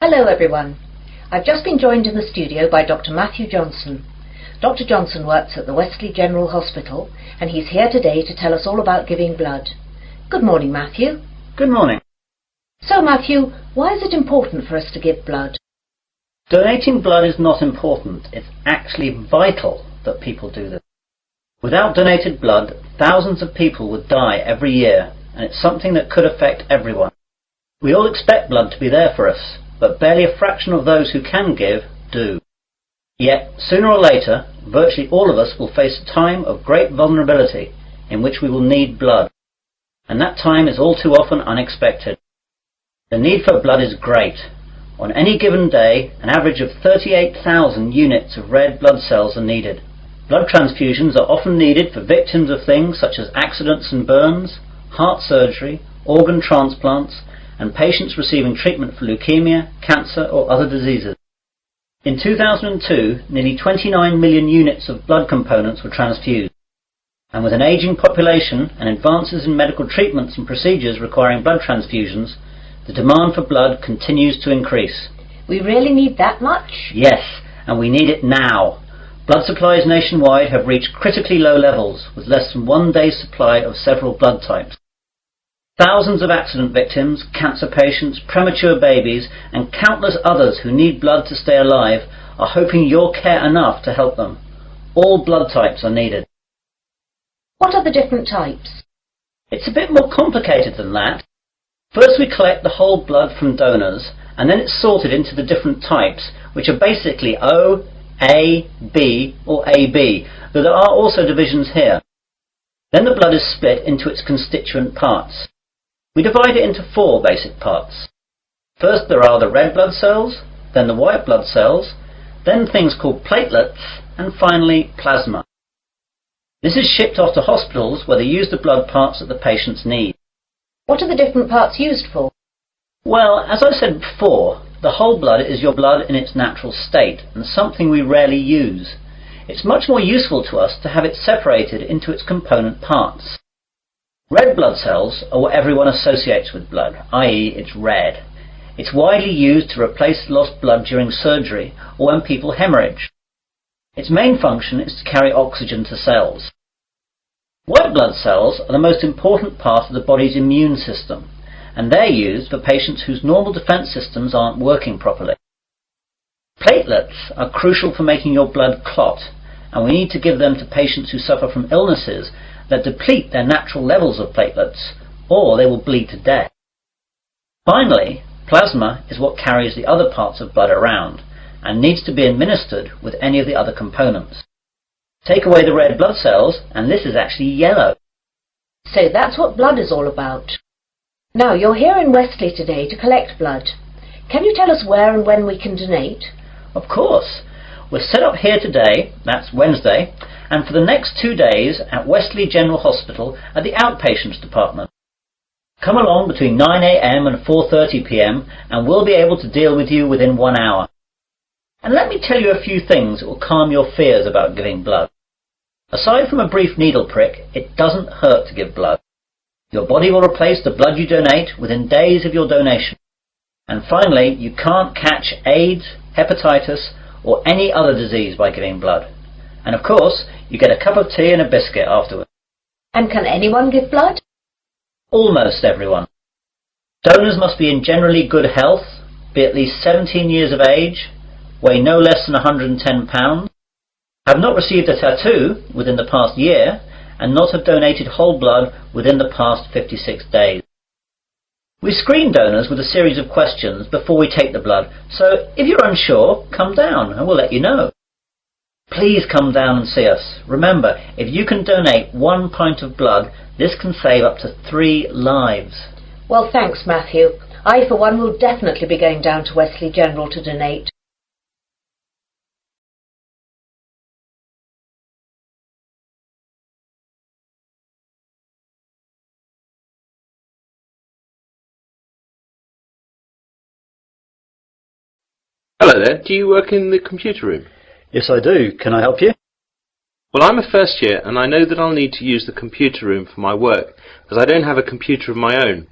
Hello everyone. I've just been joined in the studio by Dr. Matthew Johnson. Dr. Johnson works at the Wesley General Hospital and he's here today to tell us all about giving blood. Good morning, Matthew. Good morning. So Matthew, why is it important for us to give blood? Donating blood is not important. It's actually vital that people do this. Without donated blood, thousands of people would die every year, and it's something that could affect everyone. We all expect blood to be there for us, but barely a fraction of those who can give do. Yet, sooner or later, virtually all of us will face a time of great vulnerability in which we will need blood. And that time is all too often unexpected. The need for blood is great. On any given day, an average of 38,000 units of red blood cells are needed. Blood transfusions are often needed for victims of things such as accidents and burns, heart surgery, organ transplants, and patients receiving treatment for leukemia, cancer or other diseases. In 2002, nearly 29 million units of blood components were transfused. And with an ageing population and advances in medical treatments and procedures requiring blood transfusions, the demand for blood continues to increase. We really need that much? Yes, and we need it now. Blood supplies nationwide have reached critically low levels, with less than 1 day's supply of several blood types. Thousands of accident victims, cancer patients, premature babies, and countless others who need blood to stay alive are hoping you'll care enough to help them. All blood types are needed. What are the different types? It's a bit more complicated than that. First we collect the whole blood from donors, and then it's sorted into the different types, which are basically O, A, B, or AB, though there are also divisions here. Then the blood is split into its constituent parts. We divide it into 4 basic parts. First there are the red blood cells, then the white blood cells, then things called platelets, and finally plasma. This is shipped off to hospitals where they use the blood parts that the patients need. What are the different parts used for? Well, as I said before, the whole blood is your blood in its natural state, and something we rarely use. It's much more useful to us to have it separated into its component parts. Red blood cells are what everyone associates with blood, i.e. it's red. It's widely used to replace lost blood during surgery or when people hemorrhage. Its main function is to carry oxygen to cells. White blood cells are the most important part of the body's immune system, and they're used for patients whose normal defense systems aren't working properly. Platelets are crucial for making your blood clot, and we need to give them to patients who suffer from illnesses that deplete their natural levels of platelets, or they will bleed to death. Finally, plasma is what carries the other parts of blood around, and needs to be administered with any of the other components. Take away the red blood cells, and this is actually yellow. So that's what blood is all about. Now, you're here in Wesley today to collect blood. Can you tell us where and when we can donate? Of course. We're set up here today, that's Wednesday, and for the next 2 days at Wesley General Hospital at the outpatients department. Come along between 9 a.m. and 4:30 p.m. and we'll be able to deal with you within 1 hour. And let me tell you a few things that will calm your fears about giving blood. Aside from a brief needle prick, it doesn't hurt to give blood. Your body will replace the blood you donate within days of your donation. And finally, you can't catch AIDS, hepatitis, or any other disease by giving blood. And of course, you get a cup of tea and a biscuit afterwards. And can anyone give blood? Almost everyone. Donors must be in generally good health, be at least 17 years of age, weigh no less than 110 pounds, have not received a tattoo within the past year, and not have donated whole blood within the past 56 days. We screen donors with a series of questions before we take the blood, so if you're unsure, come down and we'll let you know. Please come down and see us. Remember, if you can donate 1 pint of blood, this can save up to 3 lives. Well, thanks, Matthew. I, for one, will definitely be going down to Wesley General to donate. Hello there, do you work in the computer room? Yes, I do. Can I help you? Well, I'm a first year and I know that I'll need to use the computer room for my work, as I don't have a computer of my own.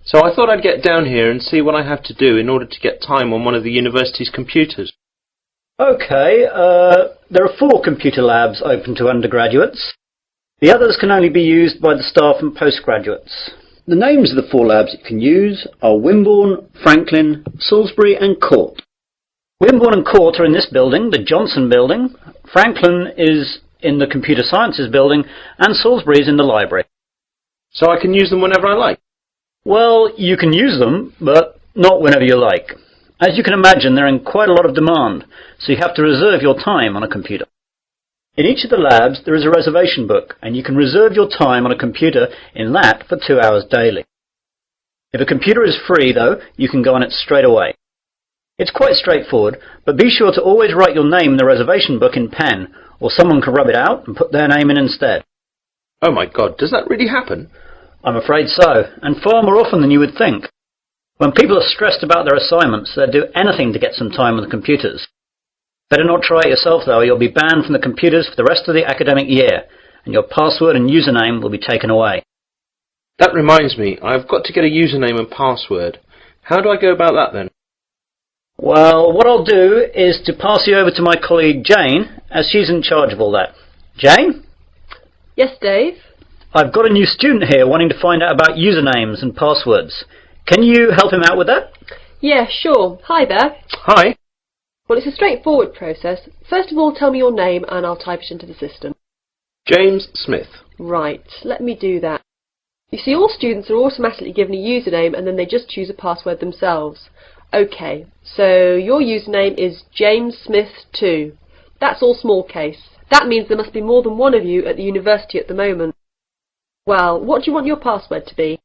So I thought I'd get down here and see what I have to do in order to get time on one of the university's computers. Okay, there are 4 computer labs open to undergraduates. The others can only be used by the staff and postgraduates. The names of the 4 labs you can use are Wimborne, Franklin, Salisbury and Court. Wimborne and Court are in this building, the Johnson building. Franklin is in the Computer Sciences building, and Salisbury is in the library. So I can use them whenever I like? Well, you can use them, but not whenever you like. As you can imagine, they're in quite a lot of demand, so you have to reserve your time on a computer. In each of the labs, there is a reservation book, and you can reserve your time on a computer in that for 2 hours daily. If a computer is free, though, you can go on it straight away. It's quite straightforward, but be sure to always write your name in the reservation book in pen, or someone can rub it out and put their name in instead. Oh my God, does that really happen? I'm afraid so, and far more often than you would think. When people are stressed about their assignments, they'll do anything to get some time on the computers. Better not try it yourself, though, or you'll be banned from the computers for the rest of the academic year, and your password and username will be taken away. That reminds me, I've got to get a username and password. How do I go about that then? Well, what I'll do is to pass you over to my colleague Jane, as she's in charge of all that. Jane? Yes, Dave? I've got a new student here wanting to find out about usernames and passwords. Can you help him out with that? Yeah, sure. Hi there. Hi. Well, it's a straightforward process. First of all, tell me your name and I'll type it into the system. James Smith. Right, let me do that. You see, all students are automatically given a username and then they just choose a password themselves. Okay, so your username is James Smith 2. That's all small case. That means there must be more than one of you at the university at the moment. Well, what do you want your password to be?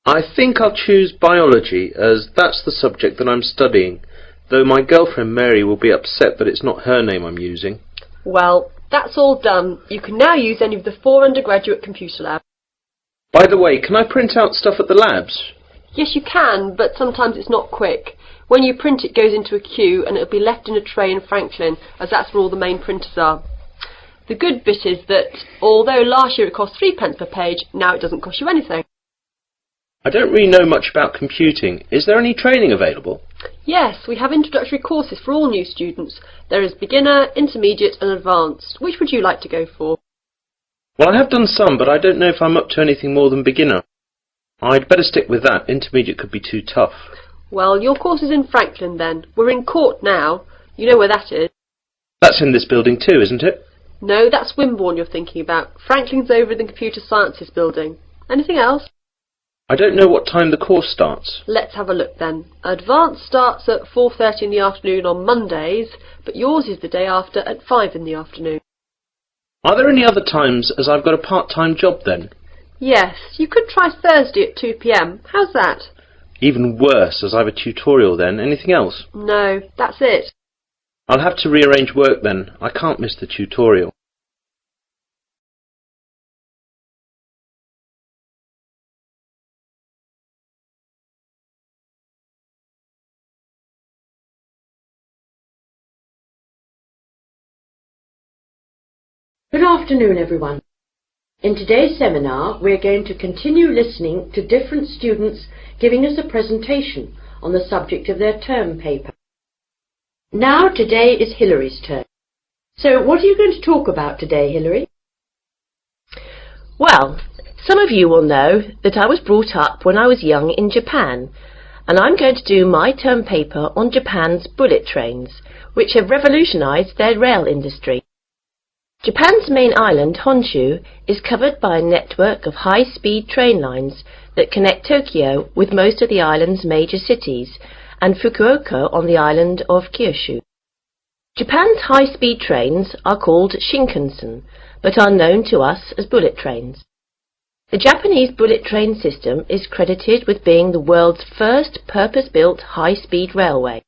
I think I'll choose biology, as that's the subject that I'm studying, though my girlfriend Mary will be upset that it's not her name I'm using. Well, that's all done. You can now use any of the 4 undergraduate computer labs. By the way, can I print out stuff at the labs? Yes, you can, but sometimes it's not quick. When you print, it goes into a queue and it'll be left in a tray in Franklin, as that's where all the main printers are. The good bit is that, although last year it cost 3p per page, now it doesn't cost you anything. I don't really know much about computing. Is there any training available? Yes, we have introductory courses for all new students. There is beginner, intermediate and advanced. Which would you like to go for? Well, I have done some, but I don't know if I'm up to anything more than beginner. I'd better stick with that. Intermediate could be too tough. Well, your course is in Franklin then. We're in Court now. You know where that is? That's in this building too, isn't it? No, that's Wimborne you're thinking about. Franklin's over in the Computer Sciences building. Anything else? I don't know what time the course starts. Let's have a look then. Advanced starts at 4:30 in the afternoon on Mondays, but yours is the day after at 5 in the afternoon. Are there any other times, as I've got a part-time job then? Yes, you could try Thursday at 2 p.m. How's that? Even worse, as I've a tutorial then. Anything else? No, that's it. I'll have to rearrange work then. I can't miss the tutorial. Good afternoon, everyone. In today's seminar, we're going to continue listening to different students giving us a presentation on the subject of their term paper. Now, today is Hillary's turn. So, what are you going to talk about today, Hillary? Well, some of you will know that I was brought up when I was young in Japan, and I'm going to do my term paper on Japan's bullet trains, which have revolutionized their rail industry. Japan's main island, Honshu, is covered by a network of high-speed train lines that connect Tokyo with most of the island's major cities and Fukuoka on the island of Kyushu. Japan's high-speed trains are called Shinkansen, but are known to us as bullet trains. The Japanese bullet train system is credited with being the world's first purpose-built high-speed railway,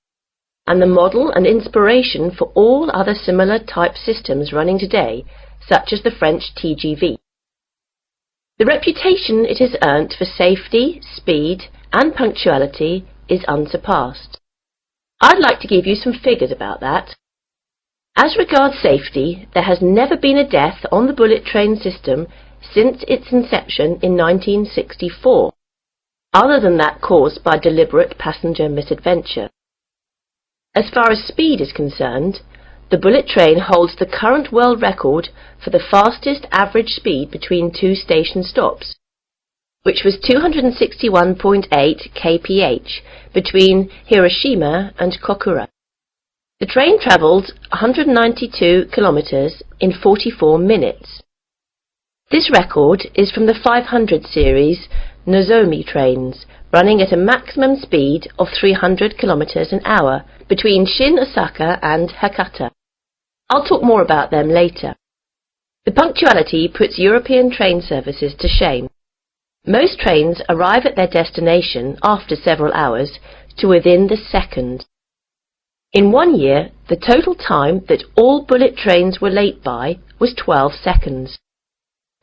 and the model and inspiration for all other similar type systems running today, such as the French TGV. The reputation it has earned for safety, speed and punctuality is unsurpassed. I'd like to give you some figures about that. As regards safety, there has never been a death on the bullet train system since its inception in 1964. other than that caused by deliberate passenger misadventure. As far as speed is concerned, the bullet train holds the current world record for the fastest average speed between two station stops, which was 261.8 kph between Hiroshima and Kokura. The train travelled 192 kilometres in 44 minutes. This record is from the 500 series Nozomi trains, running at a maximum speed of 300 kilometres an hour between Shin Osaka and Hakata. I'll talk more about them later. The punctuality puts European train services to shame. Most trains arrive at their destination after several hours to within the second. In 1 year, the total time that all bullet trains were late by was 12 seconds.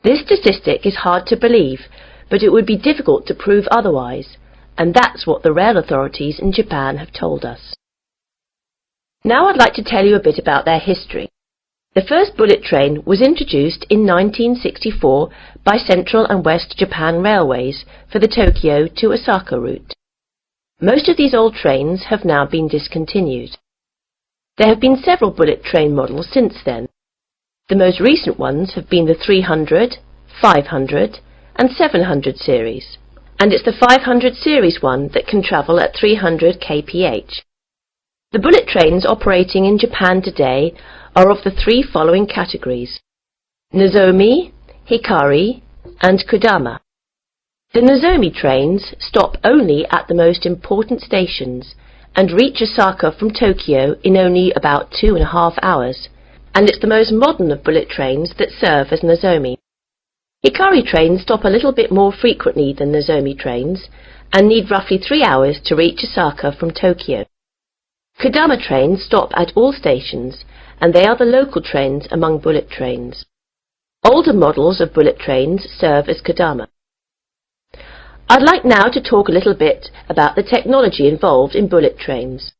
This statistic is hard to believe, but it would be difficult to prove otherwise, and that's what the rail authorities in Japan have told us. Now I'd like to tell you a bit about their history. The first bullet train was introduced in 1964 by Central and West Japan Railways for the Tokyo to Osaka route. Most of these old trains have now been discontinued. There have been several bullet train models since then. The most recent ones have been the 300, 500 and 700 series, and it's the 500 series one that can travel at 300 kph. The bullet trains operating in Japan today are of the three following categories: Nozomi, Hikari and Kodama. The Nozomi trains stop only at the most important stations and reach Osaka from Tokyo in only about 2.5 hours, and it's the most modern of bullet trains that serve as Nozomi. Hikari trains stop a little bit more frequently than Nozomi trains and need roughly 3 hours to reach Osaka from Tokyo. Kodama trains stop at all stations, and they are the local trains among bullet trains. Older models of bullet trains serve as Kodama. I'd like now to talk a little bit about the technology involved in bullet trains.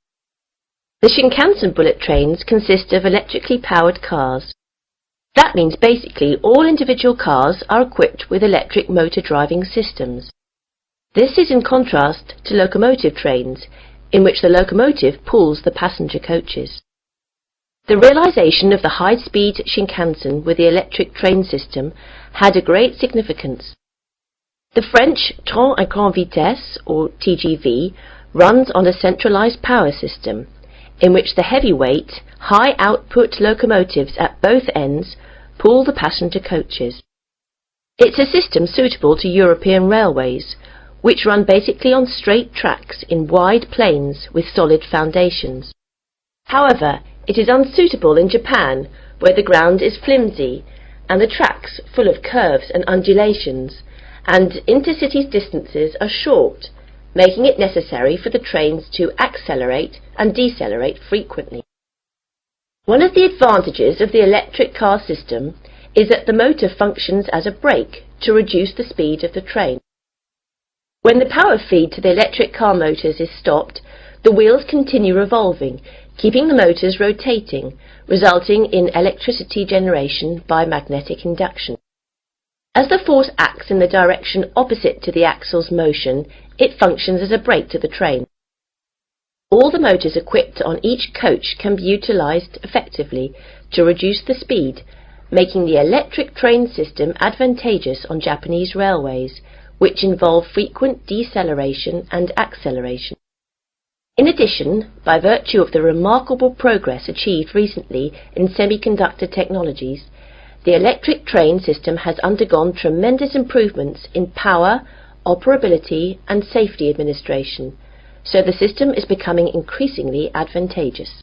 The Shinkansen bullet trains consist of electrically powered cars. That means basically all individual cars are equipped with electric motor driving systems. This is in contrast to locomotive trains, in which the locomotive pulls the passenger coaches. The realization of the high-speed Shinkansen with the electric train system had a great significance. The French train à grande vitesse, or TGV, runs on a centralized power system, in which the heavyweight, high-output locomotives at both ends pull the passenger coaches. It's a system suitable to European railways, which run basically on straight tracks in wide plains with solid foundations. However, it is unsuitable in Japan, where the ground is flimsy and the tracks full of curves and undulations, and intercity distances are short, making it necessary for the trains to accelerate and decelerate frequently. One of the advantages of the electric car system is that the motor functions as a brake to reduce the speed of the train. When the power feed to the electric car motors is stopped, the wheels continue revolving, keeping the motors rotating, resulting in electricity generation by magnetic induction. As the force acts in the direction opposite to the axle's motion, it functions as a brake to the train. All the motors equipped on each coach can be utilized effectively to reduce the speed, making the electric train system advantageous on Japanese railways, which involve frequent deceleration and acceleration. In addition, by virtue of the remarkable progress achieved recently in semiconductor technologies, the electric train system has undergone tremendous improvements in power, operability and safety administration, so the system is becoming increasingly advantageous.